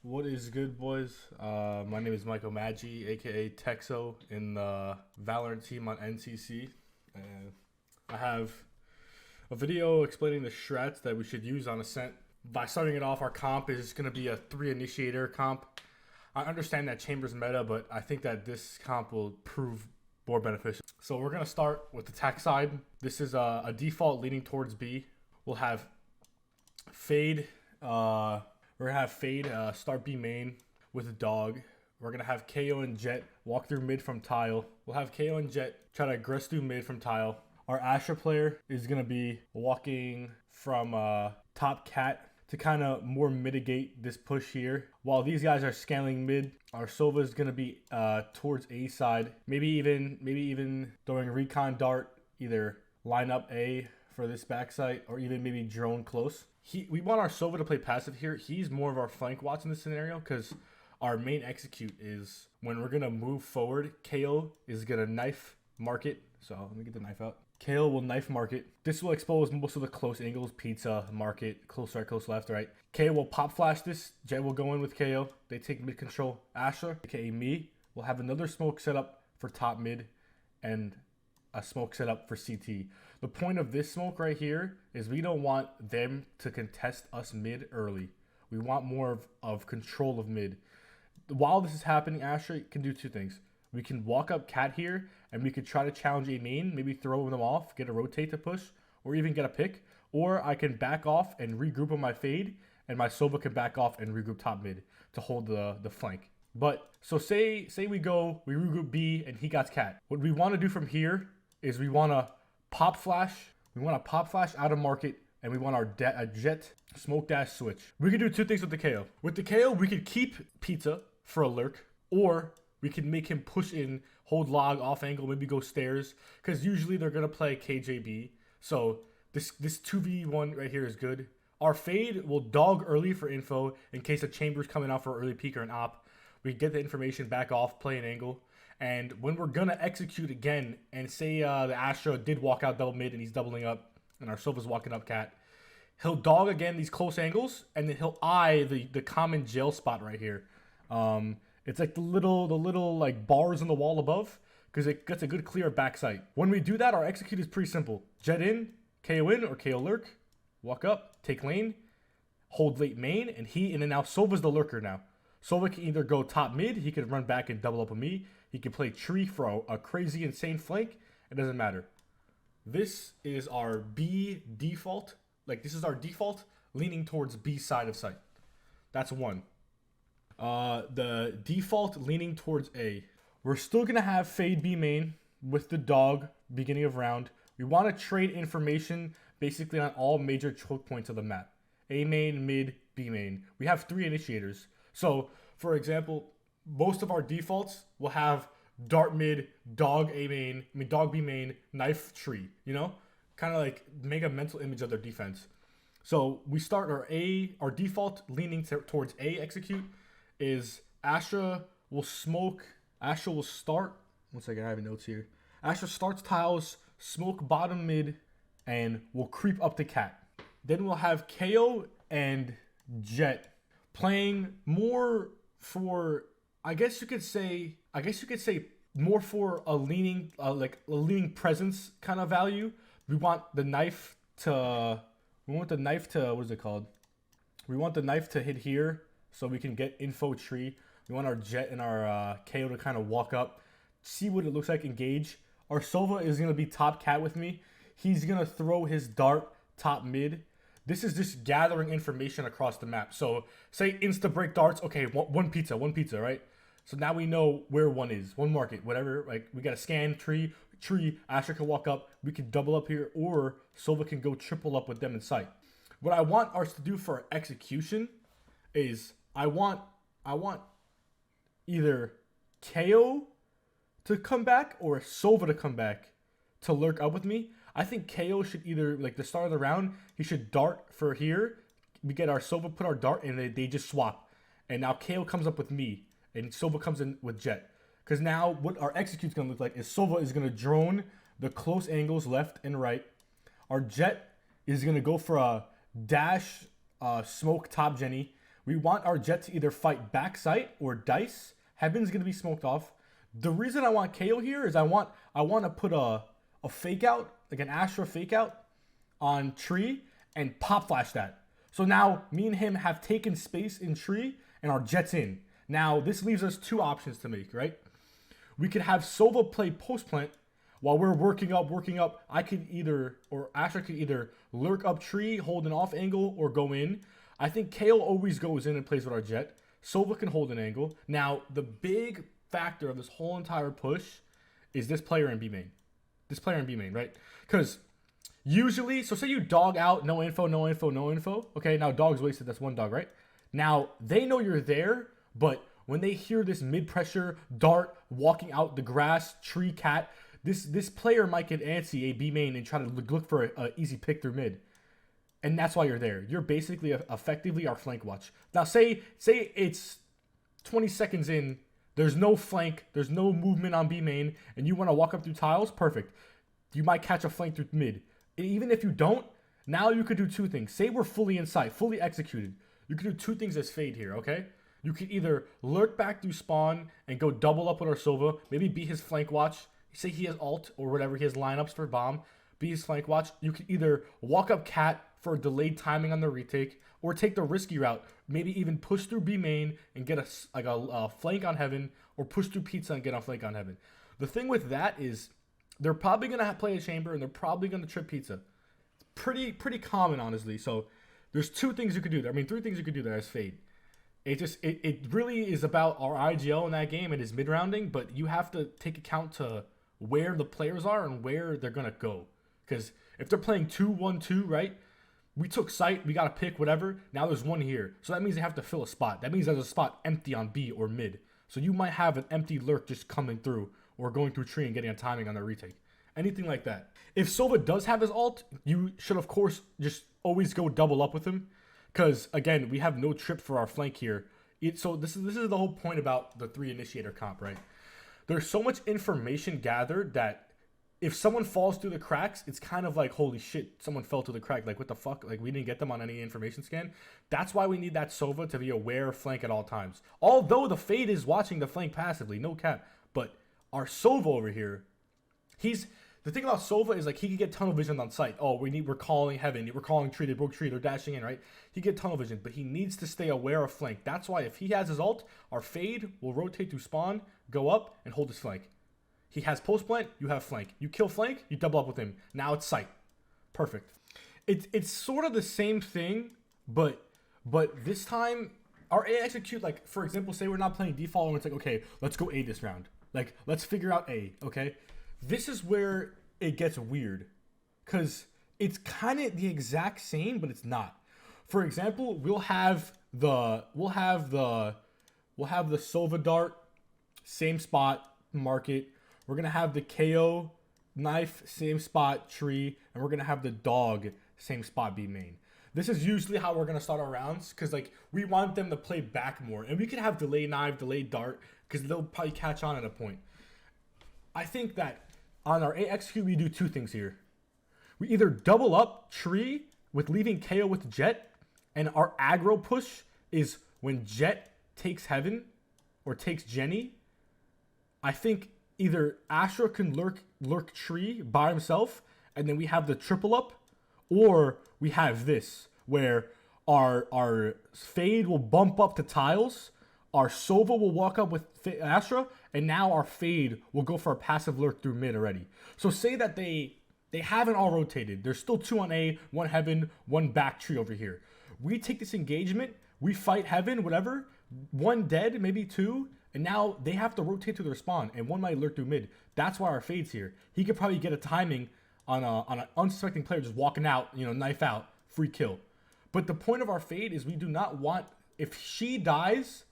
What is good, boys? My name is Michael Maggi, aka Texo, in the Valorant team on NCC. I have a video explaining the strats that we should use on Ascent. By starting it off, our comp is going to be a 3 initiator comp. I understand that Chamber's meta, but I think that this comp will prove more beneficial. So we're going to start with the attack side. This is a default leaning towards B. We'll have Fade. We're gonna have Fade start B main with a dog. We're gonna have KO and Jet walk through mid from tile. We'll have KO and Jet try to aggress through mid from tile. Our Astra player is gonna be walking from top cat to kind of more mitigate this push here. While these guys are scaling mid, our Sova is gonna be towards A side. Maybe even throwing recon dart, either line up A for this backside or even maybe drone close. We want our Sova to play passive here. He's more of our flank watch in this scenario because our main execute is when we're going to move forward, KO is going to knife market. So let me get the knife out. KO will knife market. This will expose most of the close angles, pizza, market, close right, close left, right. KO will pop flash this. Jet will go in with KO. They take mid control. Asher, aka me, will have another smoke set up for top mid and a smoke setup for CT. The point of this smoke right here is we don't want them to contest us mid early. We want more of control of mid. While this is happening, Asher can do two things. We can walk up cat here and we could try to challenge a main, maybe throw them off, get a rotate to push, or even get a pick. Or I can back off and regroup on my fade, and my Sova can back off and regroup top mid to hold the flank. But so say we regroup B and he got cat. What we want to do from here is we want to pop flash. We want to pop flash out of market, and we want our Jet smoke dash switch. We can do two things with the KO. With the KO, we could keep pizza for a lurk, or we can make him push in, hold log off angle, maybe go stairs, because usually they're gonna play KJB. So this 2v1 right here is good. Our fade will dog early for info in case a chamber's coming out for early peek or an op. We get the information, back off, play an angle. And when we're gonna execute again, and say the Astra did walk out double mid and he's doubling up, and our Sova's walking up cat, he'll dog again these close angles, and then he'll eye the common jail spot right here. It's like the little like bars on the wall above, because it gets a good clear backside. When we do that, our execute is pretty simple. Jet in, KO in or KO lurk, walk up, take lane, hold late main, and then now Sova's the lurker now. Sova can either go top mid, he can run back and double up with me. He can play tree for a crazy, insane flank. It doesn't matter. This is our B default. Like, this is our default leaning towards B side of sight. That's one. The default leaning towards A. We're still going to have fade B main with the dog beginning of round. We want to trade information basically on all major choke points of the map. A main, mid, B main. We have 3 initiators. So, for example, most of our defaults will have dart mid, dog A main, dog B main, knife tree, you know? Kind of like make a mental image of their defense. So we start our default leaning towards A execute is Astra will smoke, Astra will start, one second, I have notes here. Astra starts tiles, smoke bottom mid, and will creep up to cat. Then we'll have KO and Jet playing more for, I guess you could say more for a leaning, like a leaning presence kind of value. We want the knife to, what is it called? We want the knife to hit here so we can get info tree. We want our Jet and our KO to kind of walk up, see what it looks like, engage. Our Sova is going to be top cat with me. He's going to throw his dart top mid. This is just gathering information across the map. So say insta break darts. Okay, one pizza, right? So now we know where one is, one market, whatever. Like, we got to scan tree. Asher can walk up. We can double up here, or Sova can go triple up with them in sight. What I want us to do for execution is I want either KO to come back or Sova to come back to lurk up with me. I think KO should either, like the start of the round, he should dart for here. We get our Sova, put our dart, and they just swap. And now KO comes up with me, and Sova comes in with Jet. Because now what our execute's going to look like is Sova is going to drone the close angles left and right. Our Jet is going to go for a dash smoke top Jenny. We want our Jet to either fight backside or dice. Heaven's gonna be smoked off. The reason I want KO here is I want to put a fake out, like an Astra fake out on tree and pop flash that. So now me and him have taken space in tree and our Jet's in. Now this leaves us two options to make, right? We could have Sova play post plant while we're working up. I could either, or Astra could either lurk up tree, hold an off angle, or go in. I think KO always goes in and plays with our Jet. Sova can hold an angle. Now, the big factor of this whole entire push is this player in B main. This player in B main, right? Because usually, so say you dog out, no info. Okay, now dog's wasted. That's one dog, right? Now, they know you're there, but when they hear this mid-pressure dart walking out the grass, tree cat, this player might get antsy a B main and try to look for an easy pick through mid. And that's why you're there. You're basically effectively our flank watch. Now, say it's 20 seconds in, there's no flank, there's no movement on B main, and you want to walk up through tiles, perfect. You might catch a flank through mid. Even if you don't, now you could do two things. Say we're fully in sight, fully executed. You could do two things as fade here, okay? You could either lurk back through spawn and go double up with our Sova, maybe be his flank watch. Say he has ult or whatever, he has lineups for bomb, be his flank watch. You could either walk up cat for delayed timing on the retake, or take the risky route, maybe even push through B main and get a flank on Heaven, or push through Pizza and get a flank on Heaven. The thing with that is they're probably going to play a chamber and they're probably going to trip Pizza. It's pretty common, honestly. So there's two things you could do there. I mean, three things you could do there as fade. It really is about our IGL in that game and his mid-rounding, but you have to take account to where the players are and where they're going to go. Because if they're playing 2-1-2, right? We took site, we got to pick whatever. Now there's one here. So that means they have to fill a spot. That means there's a spot empty on B or mid. So you might have an empty lurk just coming through or going through tree and getting a timing on their retake. Anything like that. If Sova does have his ult, you should, of course, just always go double up with him. Because, again, we have no trip for our flank here. So this is the whole point about the 3 initiator comp, right? There's so much information gathered that if someone falls through the cracks, it's kind of like, holy shit, someone fell through the crack. Like, what the fuck? Like, we didn't get them on any information scan. That's why we need that Sova to be aware of flank at all times. Although the Fade is watching the flank passively, no cap. But our Sova over here, the thing about Sova is, like, he can get tunnel vision on site. Oh, we're calling Heaven. We're calling tree. They broke tree. They're dashing in, right? He get tunnel vision, but he needs to stay aware of flank. That's why if he has his ult, our Fade will rotate to spawn, go up, and hold his flank. He has post plant, you have flank. You kill flank, you double up with him. Now it's sight. Perfect. It's sort of the same thing, but this time our A execute, like, for example, say we're not playing default and it's like, okay, let's go A this round. Like, let's figure out A, okay? This is where it gets weird. Cause it's kind of the exact same, but it's not. For example, we'll have the Sova dart, same spot, market. We're going to have the KO knife, same spot, tree, and we're going to have the dog, same spot, B main. This is usually how we're going to start our rounds because, like, we want them to play back more. And we can have delay knife, delay dart because they'll probably catch on at a point. I think that on our AXQ, we do two things here. We either double up tree with leaving KO with Jet, and our aggro push is when Jet takes Heaven or takes Jenny. I think either Astra can lurk tree by himself, and then we have the triple up, or we have this, where our Fade will bump up to tiles, our Sova will walk up with Astra, and now our Fade will go for a passive lurk through mid already. So say that they haven't all rotated. There's still 2 on A, 1 Heaven, 1 back tree over here. We take this engagement, we fight Heaven, whatever, 1 dead, maybe 2, and now they have to rotate to their spawn, and 1 might lurk through mid. That's why our Fade's here. He could probably get a timing on an unsuspecting player just walking out, knife out, free kill. But the point of our Fade is we do not want, if she dies,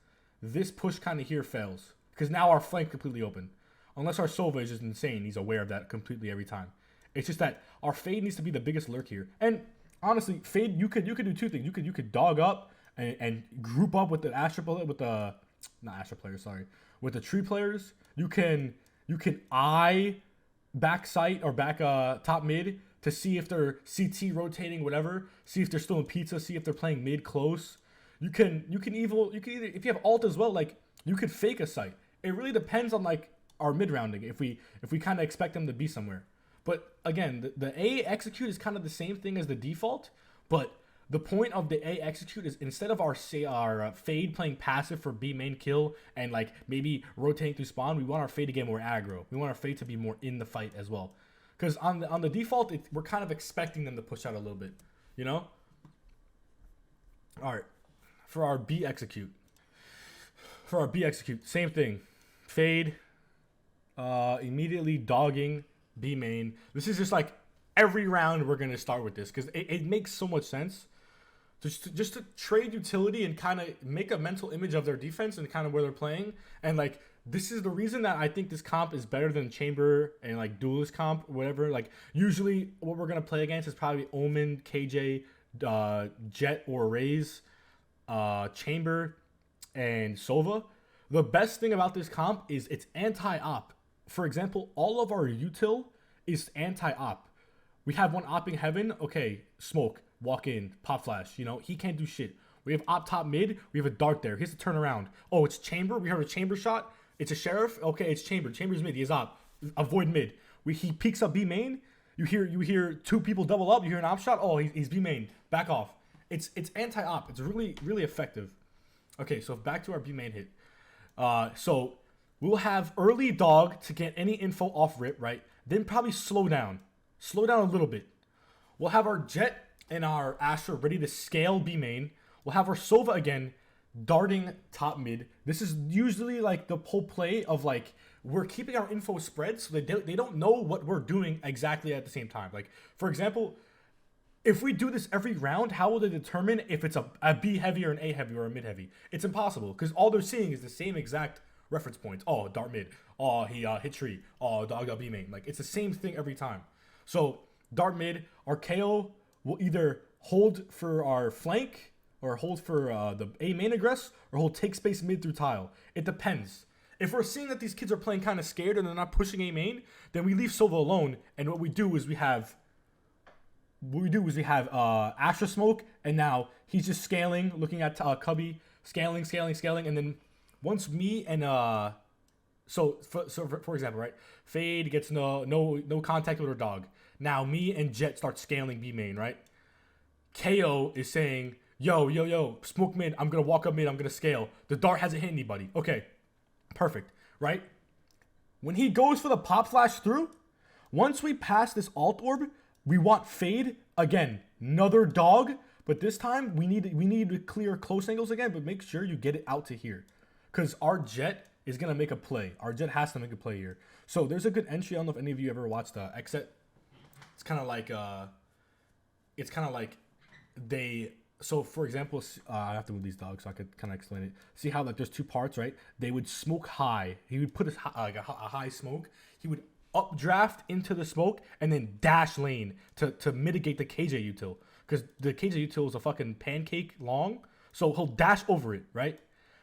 this push kind of here fails. Because now our flank completely open. Unless our Sova is just insane. He's aware of that completely every time. It's just that our Fade needs to be the biggest lurk here. And honestly, Fade, you could do two things. You could dog up and group up with the with the tree players. You can eye back site or back top mid to see if they're CT rotating, whatever. See if they're still in pizza. See if they're playing mid close. You can either, if you have alt as well, like you could fake a site. It really depends on like our mid rounding if we kind of expect them to be somewhere. But again, the A execute is kind of the same thing as the default, but the point of the A execute is instead of our fade playing passive for B main kill and like maybe rotating through spawn, we want our fade to get more aggro. We want our fade to be more in the fight as well. Because on the default, we're kind of expecting them to push out a little bit, you know? All right, for our B execute. Same thing. Fade, immediately dogging B main. This is just like every round we're going to start with this because it makes so much sense. Just to trade utility and kind of make a mental image of their defense and kind of where they're playing. And like, this is the reason that I think this comp is better than Chamber and like Duelist comp, whatever. Like, usually what we're going to play against is probably Omen, KJ, Jet or Raze, Chamber, and Sova. The best thing about this comp is it's anti-op. For example, all of our util is anti-op. We have one opping heaven. Okay, smoke, walk in, pop flash. You know, he can't do shit. We have op top mid. We have a dart there. He has to turn around. Oh, it's Chamber. We heard a Chamber shot. It's a Sheriff. Okay, it's Chamber. Chamber's mid. He is op. Avoid mid. He peeks up B main. You hear two people double up. You hear an op shot. Oh, he's B main. Back off. It's anti-op. It's really, really effective. Okay, so back to our B main hit. So we'll have early dog to get any info off rip, right? Then probably slow down a little bit. We'll have our Jet and our Astra ready to scale B main. We'll have our Sova again darting top mid. This is usually like the whole play of like we're keeping our info spread so they don't know what we're doing exactly at the same time. Like, for example, if we do this every round, how will they determine if it's a B heavy or an A heavy or a mid heavy? It's impossible because all they're seeing is the same exact reference points. Oh, dart mid. Oh, he hit tree. Oh, dog got B main. Like, it's the same thing every time. So dart mid, our KO will either hold for our flank or hold for the A main aggress or hold take space mid through tile. It depends. If we're seeing that these kids are playing kind of scared and they're not pushing A main, then we leave Sova alone. And what we do is we have Astra smoke, and now he's just scaling, looking at Cubby, scaling, and then once me and for example, right, Fade gets no contact with her dog. Now me and Jet start scaling B main, right? KO is saying, yo, smoke mid, I'm gonna walk up mid, I'm gonna scale. The dart hasn't hit anybody. Okay, perfect, right? When he goes for the pop flash through, once we pass this alt orb, we want Fade again, another dog, but this time we need to clear close angles again, but make sure you get it out to here, because our Jet is gonna make a play. Our Jet has to make a play here. So there's a good entry. I don't know if any of you ever watched Ascent. It's kind of like they. So for example, I have to move these dogs so I could kind of explain it. See how like there's two parts, right? They would smoke high. He would put a high smoke. He would updraft into the smoke and then dash lane to mitigate the KJ util, because the KJ util is a fucking pancake long. So he'll dash over it, right?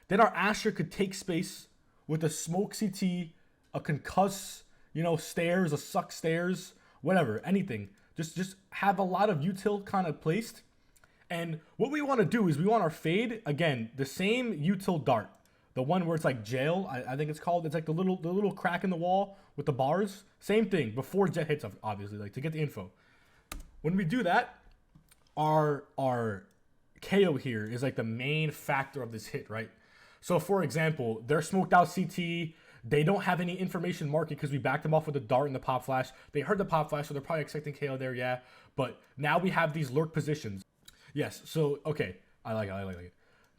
Then our Asher could take space with a smoke CT, a concuss, stairs, a suck stairs, whatever, anything. Just have a lot of util kind of placed. And what we want to do is we want our Fade, again, the same util dart. The one where it's like jail, I think it's called. It's like the little crack in the wall with the bars. Same thing, before Jet hits, obviously, like to get the info. When we do that, our KO here is like the main factor of this hit, right? So for example, they're smoked out CT. They don't have any information market because we backed them off with the dart and the pop flash. They heard the pop flash, so they're probably expecting KO there, yeah. But now we have these lurk positions. Yes, so, okay. I like it.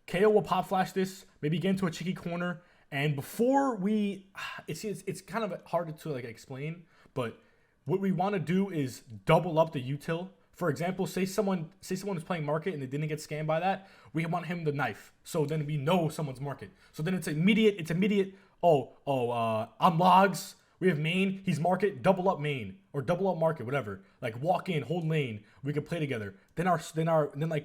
KO will pop flash this, maybe get into a cheeky corner, and before we... It's kind of hard to like explain, but what we want to do is double up the util. For example, say someone is playing market and they didn't get scammed by that, we want him to knife. So then we know someone's market. So then it's immediate, I'm logs, we have main, he's market, double up main, or double up market, whatever. Like walk in, hold lane, we can play together. Then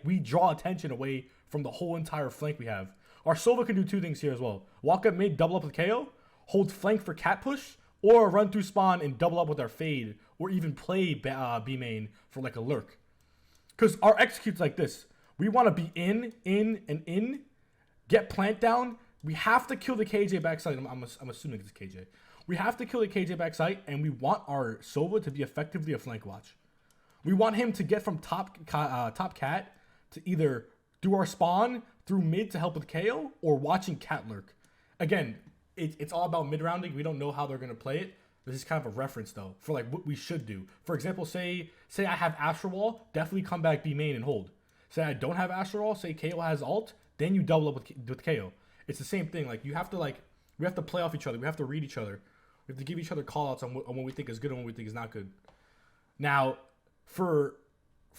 we draw attention away from the whole entire flank we have. Our Sova can do two things here as well. Walk up mid, double up with KO, hold flank for cat push, or run through spawn and double up with our Fade, or even play B main for like a lurk. Because our execute's like this. We want to be in, get plant down. We have to kill the KJ backside. I'm assuming it's KJ. We have to kill the KJ backside, and we want our Sova to be effectively a flank watch. We want him to get from top cat to either do our spawn through mid to help with KO or watching cat lurk. Again, it's all about mid rounding. We don't know how they're gonna play it. This is kind of a reference though for like what we should do. For example, say I have Astral Wall, definitely come back B main and hold. Say I don't have Astral Wall, say KO has ult, then you double up with KO. It's the same thing. Like we have to play off each other. We have to read each other. We have to give each other call outs on what we think is good and what we think is not good. Now, for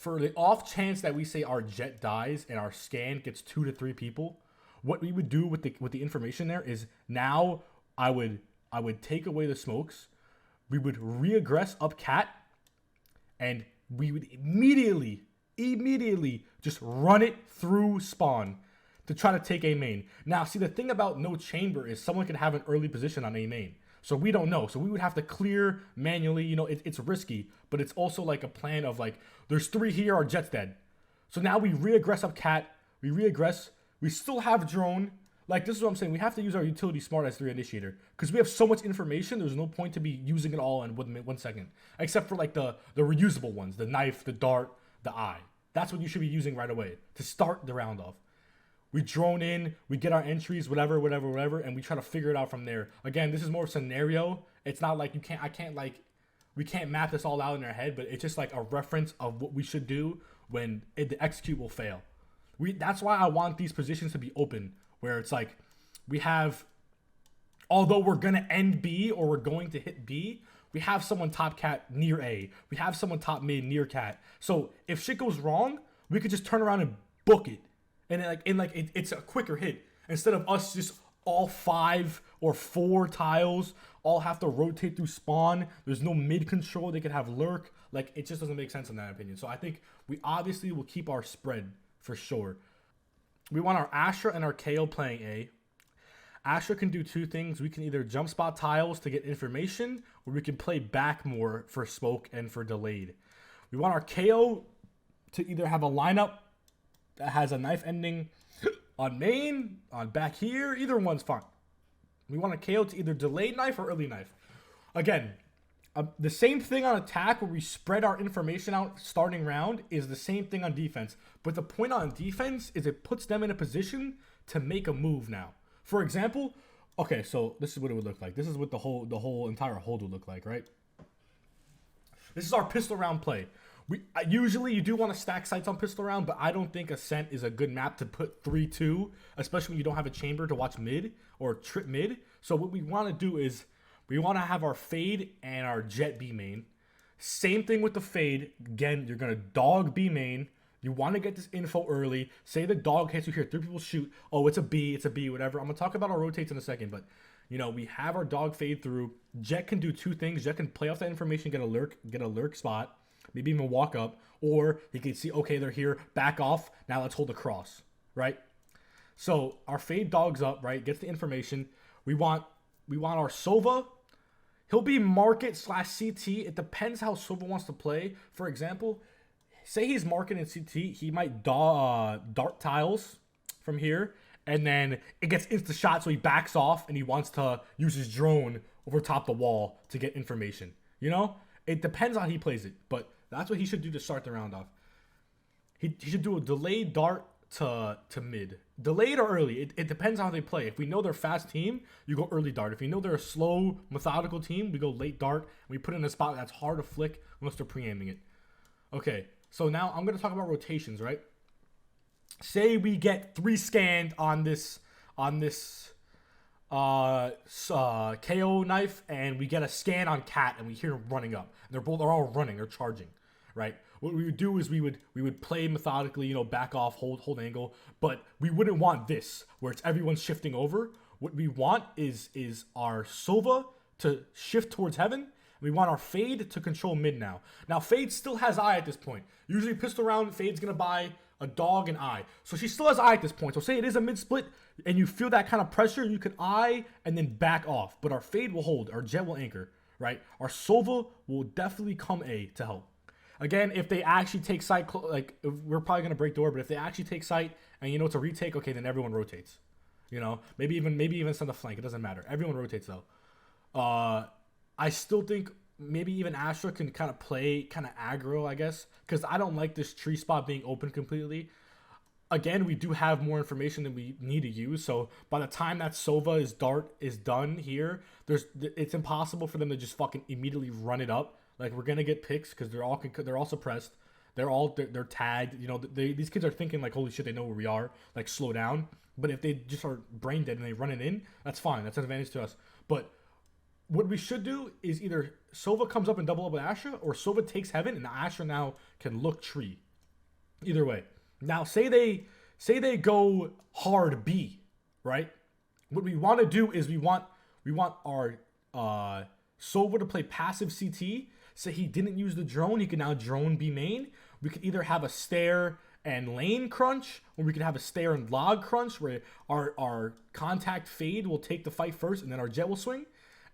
the off chance that we say our jet dies and our scan gets 2 to 3 people, what we would do with the information there is now I would take away the smokes. We would reaggress up cat, and we would immediately just run it through spawn to try to take A main. Now, see, the thing about no chamber is someone could have an early position on A main. So we don't know. So we would have to clear manually. You know, it's risky, but it's also like a plan of like, there's 3 here, our jet's dead. So now we reaggress up cat. We reaggress. We still have drone. Like, this is what I'm saying. We have to use our utility smart as 3 initiator because we have so much information. There's no point to be using it all in 1 second, except for like the reusable ones, the knife, the dart, the eye. That's what you should be using right away to start the round off. We drone in, we get our entries, whatever, and we try to figure it out from there. Again, this is more scenario. It's not like we can't map this all out in our head, but it's just like a reference of what we should do when the execute will fail. That's why I want these positions to be open, where it's like we have, although we're gonna end B or we're going to hit B, we have someone top cat near A. We have someone top mid near cat. So if shit goes wrong, we could just turn around and book it. And it's a quicker hit instead of us just all 5 or 4 tiles all have to rotate through spawn. There's no mid control. They could have lurk. Like, it just doesn't make sense in that opinion. So I think we obviously will keep our spread for sure. We want our Astra and our KO playing A. Astra can do 2 things. We can either jump spot tiles to get information, or we can play back more for smoke and for delayed. We want our KO to either have a lineup that has a knife ending on main, on back here. Either one's fine. We want a KO to either delayed knife or early knife. Again, the same thing on attack where we spread our information out starting round is the same thing on defense. But the point on defense is it puts them in a position to make a move now. For example, okay, so this is what it would look like. This is what the whole entire hold would look like, right? This is our pistol round play. Usually you do want to stack sights on pistol round, but I don't think Ascent is a good map to put 3-2, especially when you don't have a chamber to watch mid or trip mid. So what we want to do is we want to have our fade and our jet B main. Same thing with the fade. Again, you're going to dog B main. You want to get this info early. Say the dog hits you here. 3 people shoot. Oh, it's a B, whatever. I'm going to talk about our rotates in a second, but you know, we have our dog fade through. Jet can do 2 things. Jet can play off that information, get a lurk spot. Maybe even walk up, or he can see, okay, they're here, back off, now let's hold a cross, right? So our fade dogs up, right, gets the information. We want our Sova. He'll be market / CT. It depends how Sova wants to play. For example, say he's market in CT, he might dart tiles from here, and then it gets insta shot, so he backs off, and he wants to use his drone over top the wall to get information, you know? It depends on how he plays it, but that's what he should do to start the round off. He should do a delayed dart to mid. Delayed or early, it depends on how they play. If we know they're a fast team, you go early dart. If you know they're a slow, methodical team, we go late dart. And we put it in a spot that's hard to flick unless they're pre-aiming it. Okay, so now I'm going to talk about rotations, right? Say we get 3 scanned on this KO knife, and we get a scan on cat, and we hear him running up. They're all running, they're charging, right? What we would do is we would play methodically, you know, back off, hold angle, but we wouldn't want this where it's everyone's shifting over. What we want is our Sova to shift towards heaven. We want our fade to control mid now. Now fade still has eye at this point. Usually pistol round, fade's gonna buy a dog and eye. So she still has eye at this point. So say it is a mid split and you feel that kind of pressure, you can eye and then back off. But our fade will hold, our jet will anchor, right? Our Sova will definitely come A to help. Again, if they actually take sight, like we're probably gonna break door, but if they actually take sight and it's a retake, okay, then everyone rotates. Maybe even send a flank. It doesn't matter. Everyone rotates though. I still think maybe even Astra can kind of play kind of aggro, I guess, because I don't like this tree spot being open completely. Again, we do have more information than we need to use, so by the time that Sova's dart is done here, it's impossible for them to just fucking immediately run it up. Like, we're gonna get picks because they're all suppressed. They're tagged. These kids are thinking like, holy shit, they know where we are. Like, slow down. But if they just are brain dead and they run it in, that's fine. That's an advantage to us. But what we should do is either Sova comes up and double up with Astra, or Sova takes Heaven and Astra now can look tree. Either way. Now, say they go hard B, right? What we want to do is we want our Sova to play passive CT. So he didn't use the drone. He can now drone B main. We could either have a stair and lane crunch, or we could have a stair and log crunch where our contact fade will take the fight first and then our jet will swing.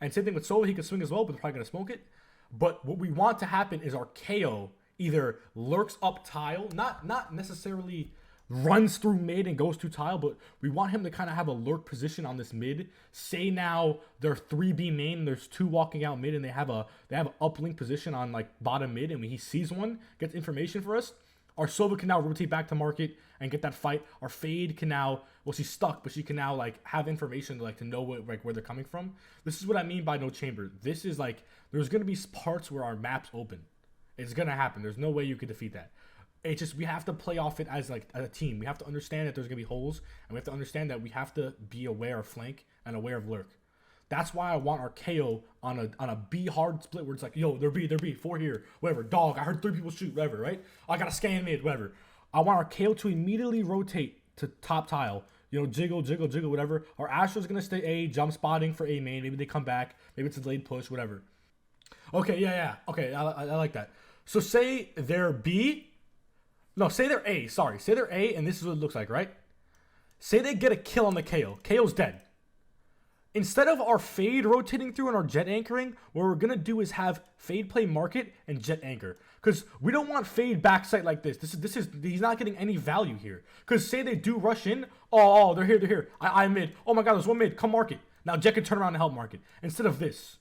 And same thing with Sova, he can swing as well, but they're probably going to smoke it. But what we want to happen is our KO either lurks up tile, not necessarily runs through mid and goes to tile, but we want him to kind of have a lurk position on this mid. Say now they're 3B main, there's 2 walking out mid, and they have an uplink position on like bottom mid, and when he sees one, gets information for us. Our Sova can now rotate back to market and get that fight. Our Fade can now, well, she's stuck, but she can now like have information to know what, like, where they're coming from. This is what I mean by no chamber. This is like, there's gonna be parts where our map's open. It's gonna happen. There's no way you could defeat that. It's just, we have to play off it as like a team. We have to understand that there's gonna be holes, and we have to understand that we have to be aware of flank and aware of lurk. That's why I want our KO on a B hard split where it's like, yo, they're B, 4 here, whatever. Dog, I heard 3 people shoot, whatever, right? I gotta scan mid, whatever. I want our KO to immediately rotate to top tile. Jiggle, whatever. Our Astra's gonna stay A, jump spotting for A main. Maybe they come back. Maybe it's a delayed push, whatever. Okay, yeah. Okay, I like that. So say they're B. No, say they're A, sorry. Say they're A, and this is what it looks like, right? Say they get a kill on the KO. KO's dead. Instead of our Fade rotating through and our Jet anchoring, what we're going to do is have Fade play market and Jet anchor. Because we don't want Fade backside like this. He's not getting any value here. Because say they do rush in. Oh, they're here. I mid. Oh my god, there's one mid. Come market. Now Jet can turn around and help market. Instead of this.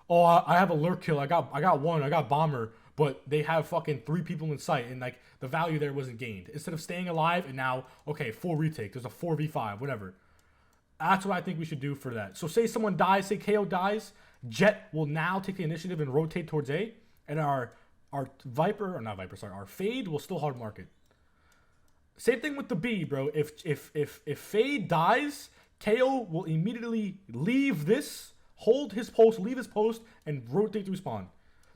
Oh, I have a lurk kill. I got one. I got bomber. But they have fucking 3 people in sight. And like the value there wasn't gained. Instead of staying alive and now, okay, full retake. There's a 4v5, whatever. That's what I think we should do for that. So say someone dies, say KO dies, Jet will now take the initiative and rotate towards A, and our our Fade will still hard market. Same thing with the B, bro. If Fade dies, KO will immediately leave this, hold his post, leave his post, and rotate through spawn.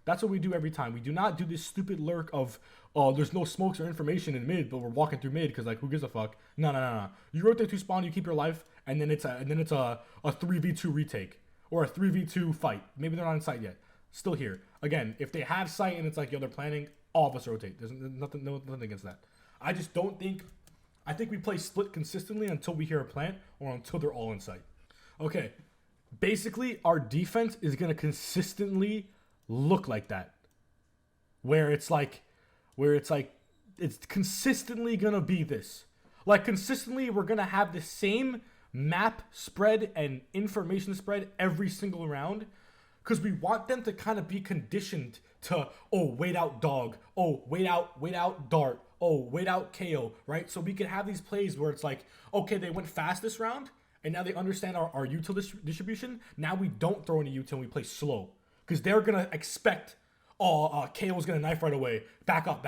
That's what we do every time. We do not do this stupid lurk of, oh, there's no smokes or information in mid, but we're walking through mid because, like, who gives a fuck? No. You rotate through spawn, you keep your life, and then it's a 3v2 retake or a 3v2 fight. Maybe they're not in sight yet. Still here. Again, if they have sight and it's like, yo, they're planning, all of us rotate. There's nothing against that. I just don't think. I think we play split consistently until we hear a plant or until they're all in sight. Okay. Basically, our defense is gonna consistently look like that, where it's consistently gonna be this. Like, consistently, we're gonna have the same map spread and information spread every single round, because we want them to kind of be conditioned to, oh, wait out dog, oh, wait out dart, oh, wait out KO, right? So we can have these plays where it's like, okay, they went fast this round, and now they understand our util distribution. Now we don't throw any util and we play slow. Because they're going to expect, KO's going to knife right away. Back up,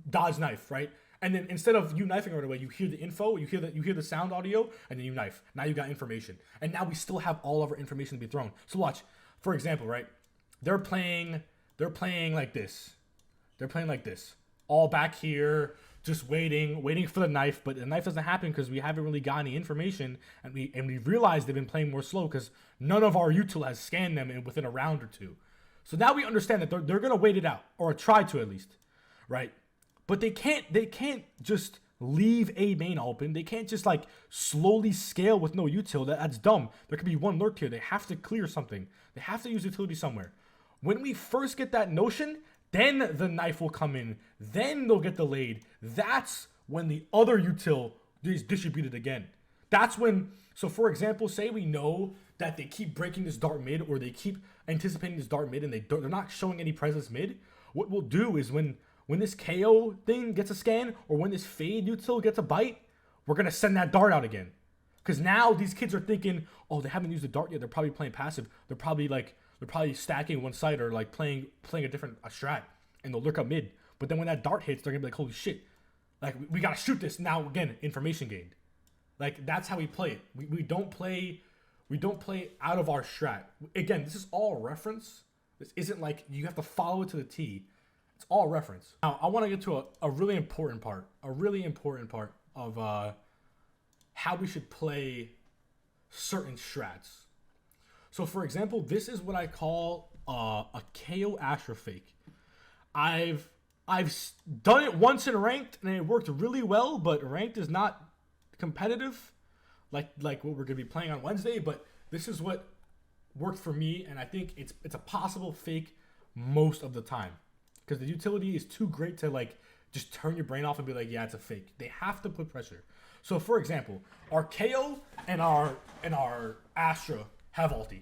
dodge knife, right? And then instead of you knifing right away, you hear the info, you hear the sound audio, and then you knife. Now you got information. And now we still have all of our information to be thrown. So watch, for example, right? They're playing like this. They're playing like this. All back here, just waiting for the knife, but the knife doesn't happen because we haven't really got any information, and we realize they've been playing more slow because none of our util has scanned them within a round or two. So now we understand that they're gonna wait it out, or try to at least, right? But they can't just leave A main open. They can't just like slowly scale with no util. That's dumb. There could be one lurk here. They have to clear something. They have to use utility somewhere. When we first get that notion, Then the knife will come in. Then they'll get delayed. That's when the other util is distributed again. That's when, so for example, say we know that they keep breaking this dart mid, or they keep anticipating this dart mid, and they're not showing any presence mid. What we'll do is when this KO thing gets a scan, or when this fade util gets a bite, we're gonna send that dart out again. Because now these kids are thinking, oh, they haven't used the dart yet. They're probably playing passive. They're probably stacking one side, or like playing a different strat, and they'll lurk up mid. But then when that dart hits, they're gonna be like, holy shit, like we gotta shoot this now. Again, information gained. Like that's how we play it. We don't play out of our strat. Again, this is all reference. This isn't like you have to follow it to the T. It's all reference. Now I want to get to a really important part. A really important part of how we should play certain strats. So for example, this is what I call a KO Astra fake. I've done it once in ranked and it worked really well, but ranked is not competitive like what we're gonna be playing on Wednesday. But this is what worked for me, and I think it's a possible fake most of the time, because the utility is too great to like just turn your brain off and be like, yeah, it's a fake. They have to put pressure. So for example, our KO and our Astra have ulti.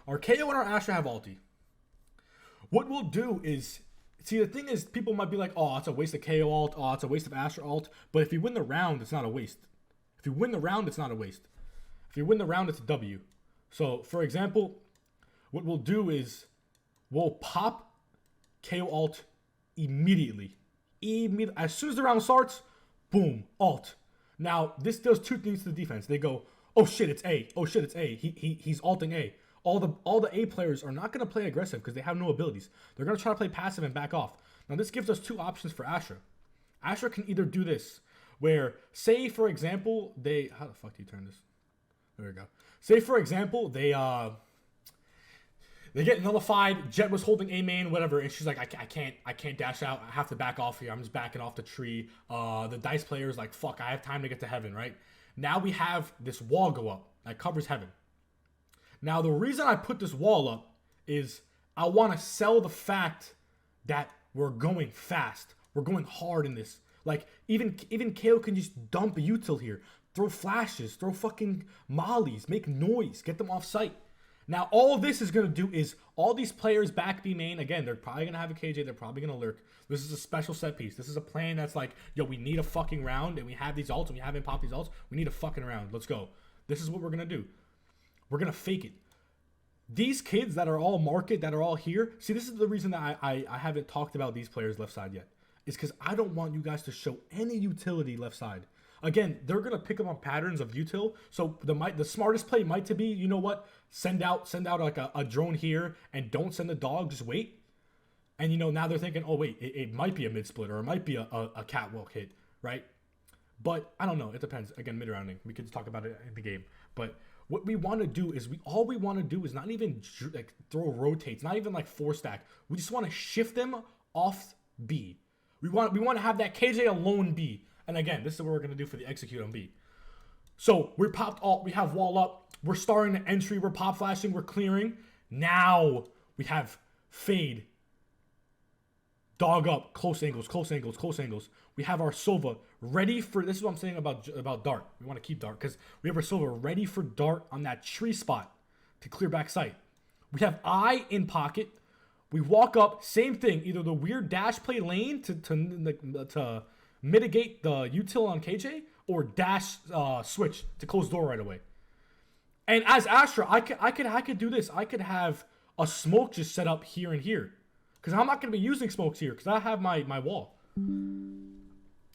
Our KO and our Astra have ulti. What we'll do is, see, the thing is, people might be like, oh, it's a waste of KO ult, oh, it's a waste of Astra ult. But if you win the round, it's not a waste. If you win the round, it's not a waste. If you win the round, it's a W. So for example, what we'll do is we'll pop KO ult immediately. As soon as the round starts, boom, ult. Now, this does two things to the defense. They go, oh shit, it's A. Oh shit, it's A. He's ulting A. All the A players are not going to play aggressive because they have no abilities. They're going to try to play passive and back off. Now, this gives us two options for Astra. Astra can either do this, where, say, for example, how the fuck do you turn this? There we go. Say, for example, they get nullified. Jet was holding A main, whatever, and she's like, I can't dash out. I have to back off here. I'm just backing off the tree. The dice player is like, fuck, I have time to get to heaven, right? Now we have this wall go up that covers heaven. Now, the reason I put this wall up is I want to sell the fact that we're going fast. We're going hard in this. Like, even KO can just dump a util here. Throw flashes, throw fucking mollies, make noise, get them off site. Now, all this is going to do is all these players back B main, again, they're probably going to have a KJ. They're probably going to lurk. This is a special set piece. This is a plan that's like, yo, we need a fucking round, and we have these ults, and we haven't popped these ults. We need a fucking round. Let's go. This is what we're going to do. We're going to fake it. These kids that are all market, that are all here, see, this is the reason that I haven't talked about these players left side yet. Is because I don't want you guys to show any utility left side. Again, they're going to pick up on patterns of util. So the smartest play might to be, you know what, send out like a drone here and don't send the dog, just wait. And, you know, now they're thinking, oh, wait, it might be a mid-split or it might be a catwalk hit, right? But I don't know. It depends. Again, mid-rounding. We could talk about it in the game. But what we want to do is all we want to do is not even like throw rotates, not even like 4-stack. We just want to shift them off B. We want to have that KJ alone B. And again, this is what we're going to do for the execute on B. So we're popped alt, we have wall up, we're starting the entry, we're pop flashing, we're clearing. Now we have fade, dog up, close angles, close angles, close angles. We have our Sova ready for, this is what I'm saying about dart. We want to keep dart because we have our Sova ready for dart on that tree spot to clear back sight. We have I in pocket. We walk up, same thing, either the weird dash play lane to mitigate the util on KJ, or dash switch to close door right away. And as Astra, I could do this. I could have a smoke just set up here and here, because I'm not going to be using smokes here because I have my wall.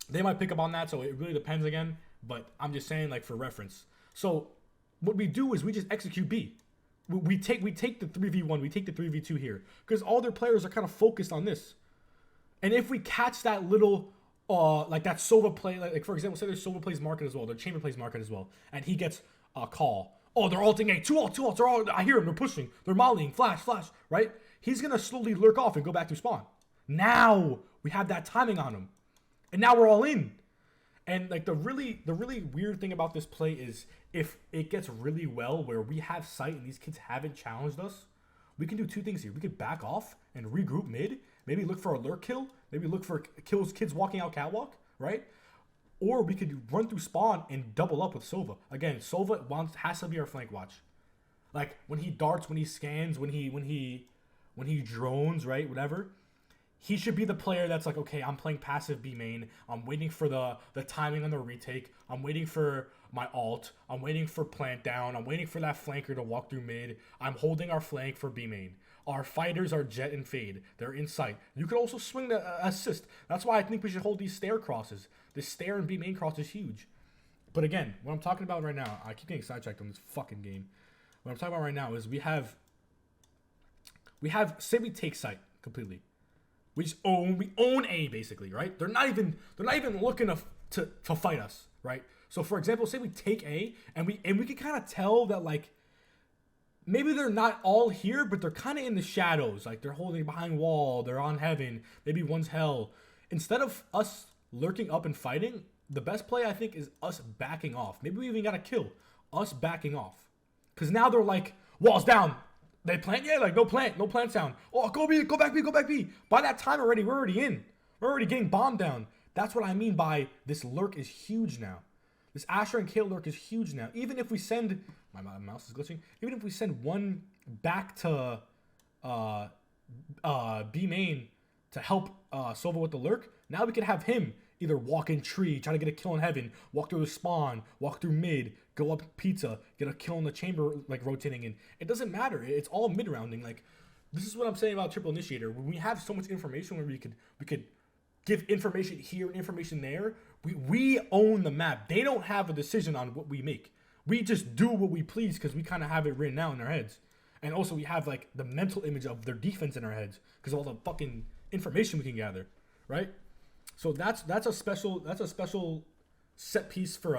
They might pick up on that, so it really depends again. But I'm just saying, like, for reference. So what we do is we just execute B. We take the 3v1, we take the 3v2 here, because all their players are kind of focused on this. And if we catch that little like that Sova play, like for example, say their Sova plays market as well, their chamber plays market as well, and he gets a call. Oh, they're ulting A, two ults, they're all, I hear them, they're pushing, they're mollying, flash, right? He's gonna slowly lurk off and go back to spawn. Now we have that timing on him, and now we're all in. And like the really weird thing about this play is if it gets really well where we have sight and these kids haven't challenged us, we can do two things here. We could back off and regroup mid, Maybe look for a lurk kill. Maybe look for kills kids walking out catwalk, right? Or we could run through spawn and double up with Sova. Again, Sova has to be our flank watch. Like when he darts, when he scans, when he drones, right? Whatever. He should be the player that's like, okay, I'm playing passive B main. I'm waiting for the timing on the retake. I'm waiting for my ult. I'm waiting for plant down. I'm waiting for that flanker to walk through mid. I'm holding our flank for B main. Our fighters are jet and fade. They're in sight. You could also swing the assist. That's why I think we should hold these stair crosses. This stair and B main cross is huge. But again, what I'm talking about right now, I keep getting sidetracked on this fucking game. What I'm talking about right now is we have say we take site completely. We own A basically, right? They're not even looking to fight us, right? So for example, say we take A and we can kind of tell that like maybe they're not all here, but they're kind of in the shadows. Like they're holding behind wall, they're on heaven, maybe one's hell. Instead of us lurking up and fighting, the best play I think is us backing off. Maybe we even got a kill. Us backing off. Because now they're like, walls down. They plant? Yeah, like no plant sound. Oh, go B, go back B. By that time already, we're already in. We're already getting bombed down. That's what I mean by this lurk is huge now. This Asher and Kale lurk is huge now. Even if we send, my mouse is glitching. Even if we send one back to B main to help Sova with the lurk, now we can have him either walk in tree, try to get a kill in heaven, walk through the spawn, walk through mid, go up pizza, get a kill in the chamber, like rotating in. It doesn't matter. It's all mid rounding. Like this is what I'm saying about triple initiator. When we have so much information where we could give information here and information there, we own the map. They don't have a decision on what we make. We just do what we please because we kind of have it written out in our heads. And also we have like the mental image of their defense in our heads because of all the fucking information we can gather, right? So that's a special set piece for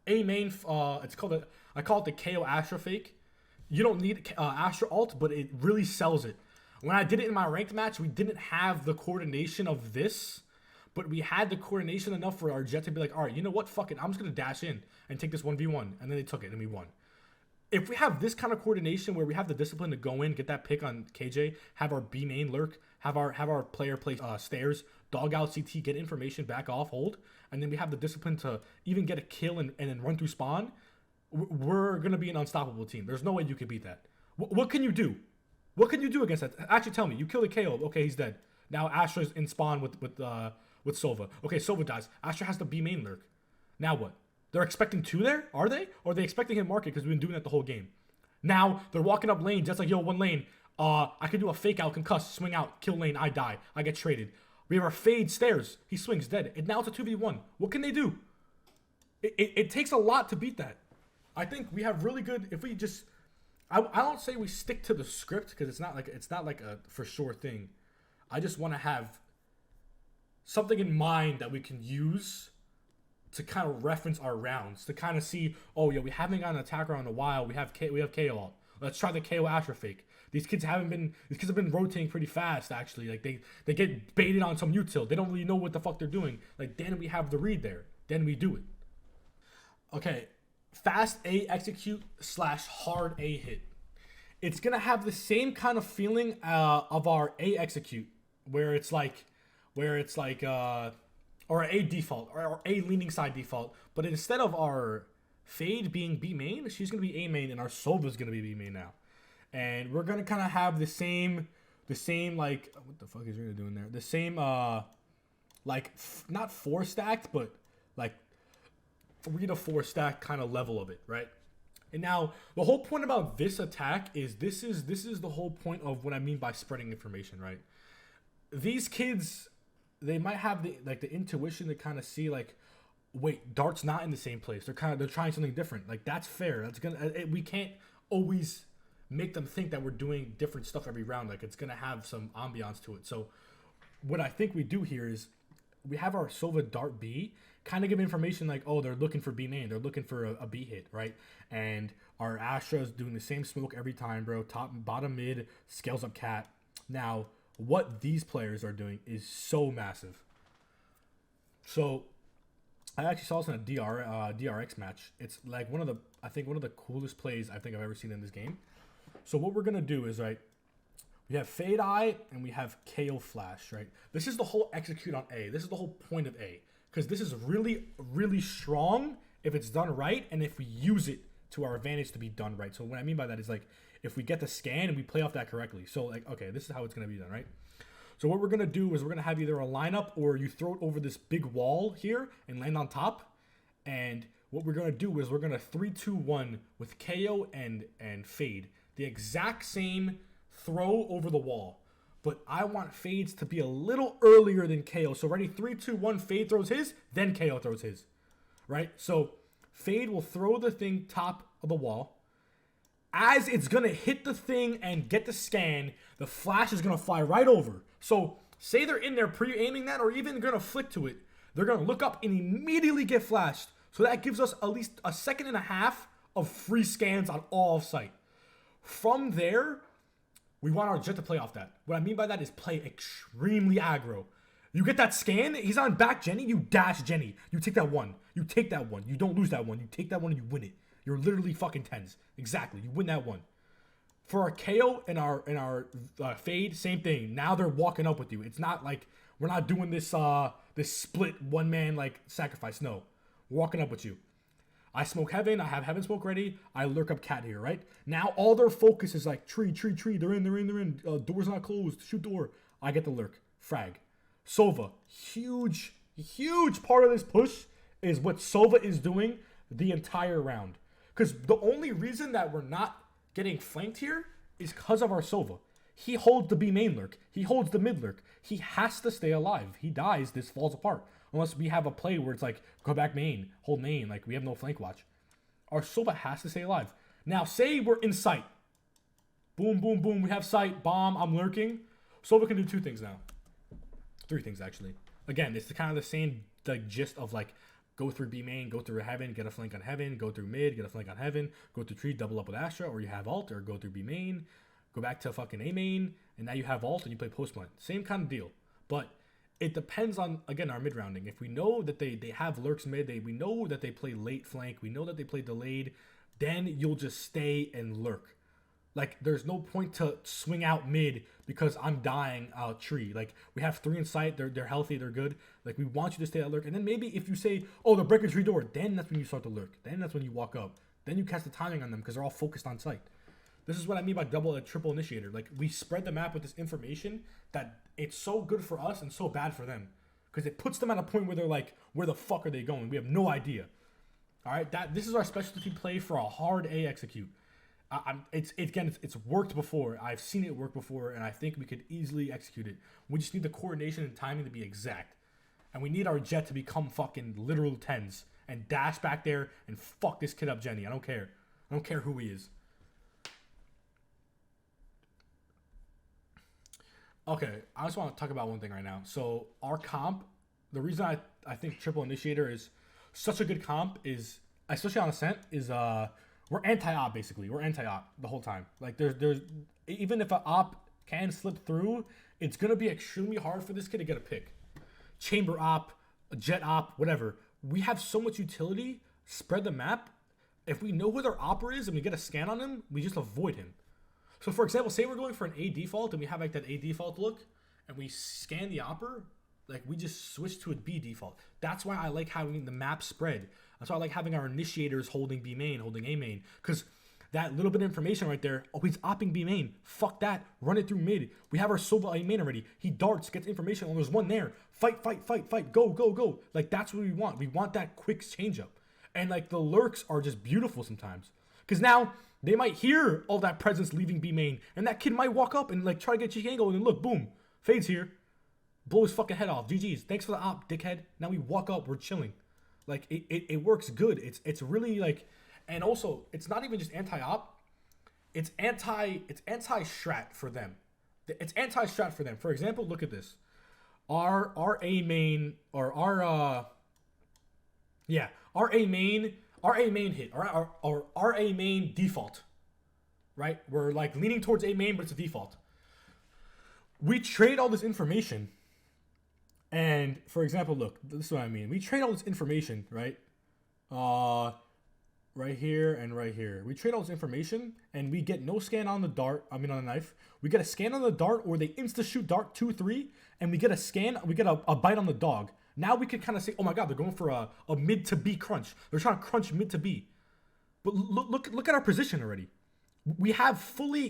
a main. It's called I call it the KO Astra fake. You don't need Astra ult, but it really sells it. When I did it in my ranked match, we didn't have the coordination of this, but we had the coordination enough for our jet to be like, all right, you know what? Fuck it. I'm just gonna dash in and take this 1v1, and then they took it and we won. If we have this kind of coordination where we have the discipline to go in, get that pick on KJ, have our B main lurk, have our player play stairs, dog out CT, get information, back off, hold, and then we have the discipline to even get a kill and then run through spawn, we're going to be an unstoppable team. There's no way you can beat that. What can you do? What can you do against that? Actually, tell me. You kill the KO. Okay, he's dead. Now Astra's in spawn with Sova. Okay, Sova dies. Astra has the B main lurk. Now what? They're expecting 2 there? Are they? Or are they expecting him market because we've been doing that the whole game? Now they're walking up lane just like, yo, 1 lane. I can do a fake out, concuss, swing out, kill lane, I die. I get traded. We have our fade stairs. He swings, dead. And now it's a 2v1. What can they do? It takes a lot to beat that. I think we have really good, if we just, I don't say we stick to the script because it's not like a for sure thing. I just want to have something in mind that we can use to kind of reference our rounds, to kind of see, oh yeah, we haven't got an attacker in a while. We have KO. Let's try the KO Asher fake. These kids have been rotating pretty fast actually. Like they get baited on some util. They don't really know what the fuck they're doing. Like then we have the read there. Then we do it. Okay, fast A execute / hard A hit. It's gonna have the same kind of feeling of our A execute, where it's like or A default or A leaning side default, but instead of our fade being B main, she's gonna be A main, and our Sova's gonna be B main now, and we're gonna kind of have the same like, what the fuck is Rina doing there? The same like not 4 stacked, but like 3 to 4 stack kind of level of it, right? And now the whole point about this attack is this is the whole point of what I mean by spreading information, right? These kids, they might have the intuition to kind of see like, wait, Dart's not in the same place. They're trying something different. Like that's fair. We can't always make them think that we're doing different stuff every round. Like it's gonna have some ambiance to it. So what I think we do here is we have our Sova Dart B kind of give information like, oh, they're looking for B main. They're looking for a B hit, right? And our Astra is doing the same smoke every time, bro. Top, bottom, mid, scales up cat. Now, what these players are doing is so massive. So I actually saw this in a DRX match. It's like one of the coolest plays I think I've ever seen in this game. So what we're gonna do is, right, We have Fade Eye and we have KO Flash, right? This is the whole execute on A. This is the whole point of A. Because this is really, really strong if it's done right and if we use it to our advantage to be done right. So what I mean by that is like, if we get the scan and we play off that correctly. So like, okay, this is how it's going to be done, right? So what we're going to do is we're going to have either a lineup or you throw it over this big wall here and land on top. And what we're going to do is we're going to 3-2-1 with KO and Fade. The exact same throw over the wall. But I want Fades to be a little earlier than KO. So ready, 3-2-1, Fade throws his, then KO throws his. Right? So Fade will throw the thing top of the wall. As it's going to hit the thing and get the scan, the flash is going to fly right over. So say they're in there pre-aiming that or even going to flick to it. They're going to look up and immediately get flashed. So that gives us at least a second and a half of free scans on all of sight. From there, we want our jet to play off that. What I mean by that is play extremely aggro. You get that scan, he's on back Jenny, you dash Jenny. You take that one. You take that one. You don't lose that one. You take that one and you win it. You're literally fucking tens. Exactly. You win that one. For our KO and our Fade, same thing. Now they're walking up with you. It's not like we're not doing this this split one man like sacrifice. No. We're walking up with you. I smoke Heaven. I have Heaven smoke ready. I lurk up Cat here, right? Now all their focus is like tree. They're in. Door's not closed. Shoot door. I get the lurk. Frag. Sova. Huge part of this push is what Sova is doing the entire round. Because the only reason that we're not getting flanked here is because of our Sova. He holds the B main lurk. He holds the mid lurk. He has to stay alive. He dies, this falls apart. Unless we have a play where it's like, go back main, hold main, like we have no flank watch. Our Sova has to stay alive. Now, say we're in sight. Boom, we have sight, bomb, I'm lurking. Sova can do two things now. Three things, actually. Again, it's kind of the same like gist of like, go through B main, go through Heaven, get a flank on Heaven, go through mid, get a flank on Heaven, go through tree, double up with Astra, or you have ult, or go through B main, go back to fucking A main, and now you have ult and you play post plant. Same kind of deal. But it depends on, again, our mid rounding. If we know that they have lurks mid, we know that they play late flank, we know that they play delayed, then you'll just stay and lurk. Like, there's no point to swing out mid because I'm dying out tree. Like, we have 3 in sight. They're healthy. They're good. Like, we want you to stay at lurk. And then maybe if you say, oh, they're breaking tree door, then that's when you start to lurk. Then that's when you walk up. Then you cast the timing on them because they're all focused on sight. This is what I mean by double and triple initiator. Like, we spread the map with this information that it's so good for us and so bad for them. Because it puts them at a point where they're like, where the fuck are they going? We have no idea. All right? This is our specialty play for a hard A execute. It's worked before. I've seen it work before, and I think we could easily execute it. We just need the coordination and timing to be exact. And we need our jet to become fucking literal tens and dash back there and fuck this kid up, Jenny. I don't care. I don't care who he is. Okay, I just want to talk about one thing right now. So our comp, the reason I think triple initiator is such a good comp is, especially on Ascent, is we're anti-op basically. We're anti-op the whole time. Like there's even if an op can slip through, it's gonna be extremely hard for this kid to get a pick. Chamber op, jet op, whatever. We have so much utility. Spread the map. If we know who their opera is and we get a scan on him, we just avoid him. So for example, say we're going for an A default and we have like that A default look, and we scan the opera, like we just switch to a B default. That's why I like having the map spread. That's why I like having our initiators holding B main, holding A main, because that little bit of information right there. Oh, he's opping B main. Fuck that. Run it through mid. We have our Sova A main already. He darts, gets information. Oh, there's one there. Fight. Go. Like that's what we want. We want that quick change up. And like the lurks are just beautiful sometimes, because now they might hear all that presence leaving B main, and that kid might walk up and like try to get cheek angle, and then look, boom, Fade's here. Blow his fucking head off. GG's. Thanks for the op, dickhead. Now we walk up. We're chilling. Like it works good. It's really like, and also it's not even just anti-op. It's anti-strat for them. It's anti-strat for them. For example, look at this. Our A main or our A main hit. Our A main default. Right? We're like leaning towards A main, but it's a default. We trade all this information. And for example, look, this is what I mean. We trade all this information, right? right here, and right here. We trade all this information, and we get no scan on the dart. I mean, on the knife. We get a scan on the dart, or they insta shoot dart 2-3, and we get a scan. We get a bite on the dog. Now we can kind of say, oh my god, they're going for a mid to B crunch. They're trying to crunch mid to B. But look at our position already. We're fully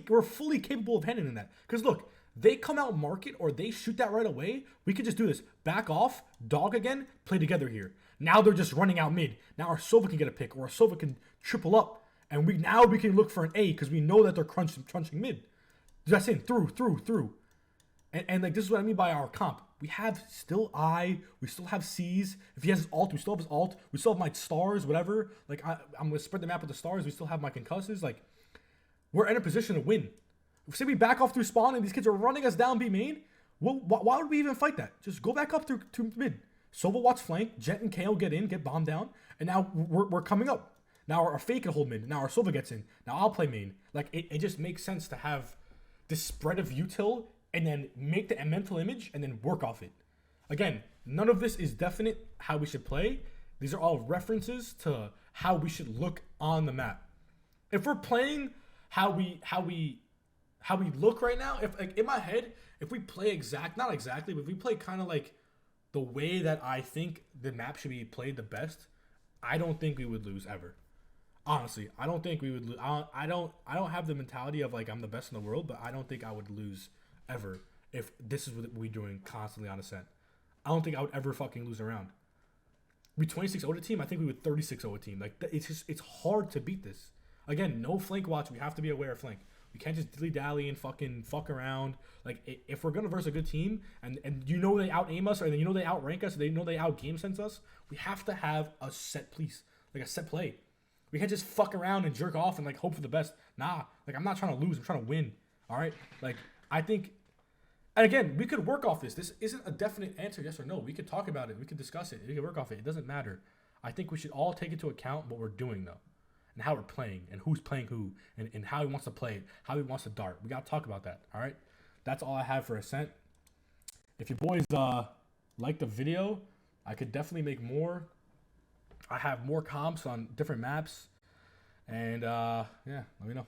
capable of handling that. Because look, they come out market or they shoot that right away. We could just do this. Back off, dog again, play together here. Now they're just running out mid. Now our Sova can get a pick, or our Sova can triple up. And we can look for an A because we know that they're crunching mid. That's in through. And like, this is what I mean by our comp. We have still I, we still have C's. If he has his ult, we still have his ult. We still have my stars, whatever. Like, I'm going to spread the map with the stars. We still have my concussives. Like, we're in a position to win. Say we back off through spawn and these kids are running us down B main. Well, why would we even fight that? Just go back up through mid. Sova watch flank. Jet and KO get in, get bombed down. And now we're coming up. Now our Fake can hold mid. Now our Sova gets in. Now I'll play main. Like, it just makes sense to have this spread of util and then make the mental image and then work off it. Again, none of this is definite how we should play. These are all references to how we should look on the map. If we're playing how we look right now, if like in my head, if we play not exactly, but if we play kind of like the way that I think the map should be played the best, I don't think we would lose ever. Honestly, I don't think we would lose. I don't have the mentality of like I'm the best in the world, but I don't think I would lose ever if this is what we're doing constantly on Ascent. I don't think I would ever fucking lose around. We 26-0 team. I think we would 36-0 team. Like, it's hard to beat this. Again, no flank watch. We have to be aware of flank. We can't just dilly dally and fucking fuck around. Like, if we're gonna verse a good team and you know they out aim us, or you know they outrank us, they know they out game sense us, we have to have a set piece, like a set play. We can't just fuck around and jerk off and like hope for the best. Nah, like I'm not trying to lose. I'm trying to win. All right, like I think. And again, we could work off this. This isn't a definite answer, yes or no. We could talk about it. We could discuss it. We could work off it. It doesn't matter. I think we should all take into account what we're doing, though, and how we're playing, and who's playing who, and how he wants to play it, how he wants to dart. We got to talk about that, all right? That's all I have for Ascent. If you boys like the video, I could definitely make more. I have more comps on different maps. And, yeah, let me know.